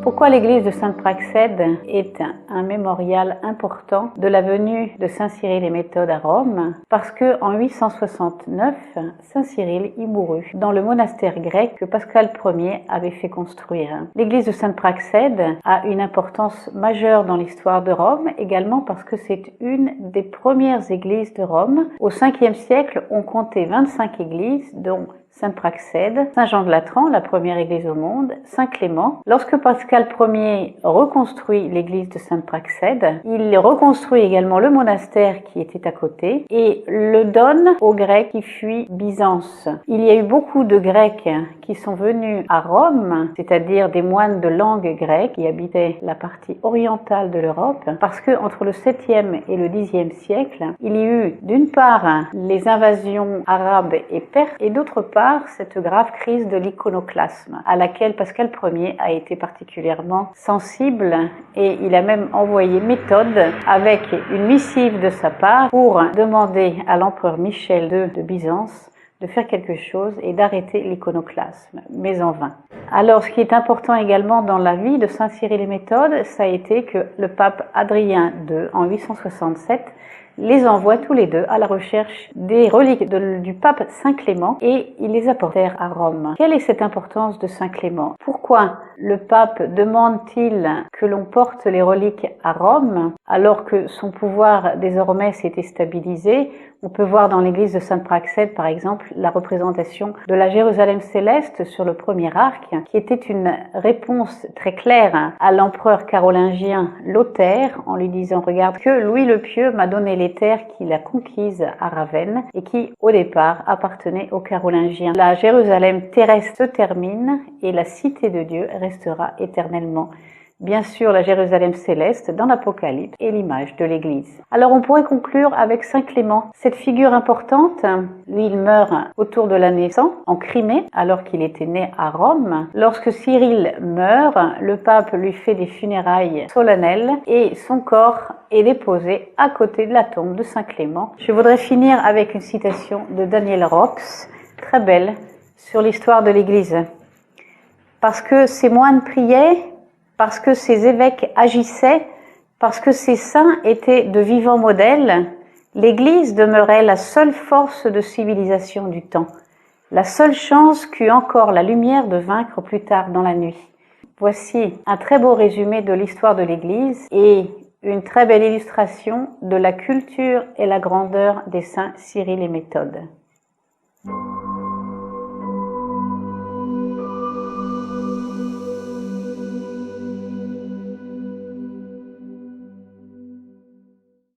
Pourquoi l'église de Sainte-Praxède est un mémorial important de la venue de Saint Cyril et Méthode à Rome? Parce que en 869, Saint Cyril y mourut dans le monastère grec que Pascal Ier avait fait construire. L'église de Sainte-Praxède a une importance majeure dans l'histoire de Rome, également parce que c'est une des premières églises de Rome. Au 5e siècle, on comptait 25 églises, dont Sainte-Praxède, Saint-Jean de Latran, la première église au monde, Saint-Clément. Lorsque Pascal Ier reconstruit l'église de Sainte-Praxède, il reconstruit également le monastère qui était à côté et le donne aux Grecs qui fuient Byzance. Il y a eu beaucoup de Grecs qui sont venus à Rome, c'est-à-dire des moines de langue grecque qui habitaient la partie orientale de l'Europe, parce que entre le 7e et le 10e siècle, il y a eu d'une part les invasions arabes et perses et d'autre part cette grave crise de l'iconoclasme à laquelle Pascal Ier a été particulièrement sensible et il a même envoyé Méthode avec une missive de sa part pour demander à l'empereur Michel II de Byzance de faire quelque chose et d'arrêter l'iconoclasme, mais en vain. Alors, ce qui est important également dans la vie de Saint Cyril et Méthode, ça a été que le pape Adrien II, en 867, les envoie tous les deux à la recherche des reliques du pape Saint Clément et ils les apportèrent à Rome. Quelle est cette importance de Saint Clément? Pourquoi le pape demande-t-il que l'on porte les reliques à Rome alors que son pouvoir désormais s'était stabilisé? On peut voir dans l'église de Sainte-Praxède, par exemple, la représentation de la Jérusalem céleste sur le premier arc, qui était une réponse très claire à l'empereur carolingien Lothaire, en lui disant « Regarde que Louis le Pieux m'a donné les terres qu'il a conquises à Ravenne et qui, au départ, appartenaient aux Carolingiens. La Jérusalem terrestre se termine et la cité de Dieu restera éternellement. » Bien sûr, la Jérusalem céleste dans l'Apocalypse est l'image de l'Église. Alors on pourrait conclure avec Saint Clément. Cette figure importante, lui il meurt autour de l'année 100 en Crimée alors qu'il était né à Rome. Lorsque Cyril meurt, le pape lui fait des funérailles solennelles et son corps est déposé à côté de la tombe de Saint Clément. Je voudrais finir avec une citation de Daniel Rox, très belle, sur l'histoire de l'Église. Parce que ces moines priaient, parce que ces évêques agissaient, parce que ces saints étaient de vivants modèles, l'Église demeurait la seule force de civilisation du temps, la seule chance qu'eut encore la lumière de vaincre plus tard dans la nuit. Voici un très beau résumé de l'histoire de l'Église et une très belle illustration de la culture et la grandeur des saints Cyril et Méthode.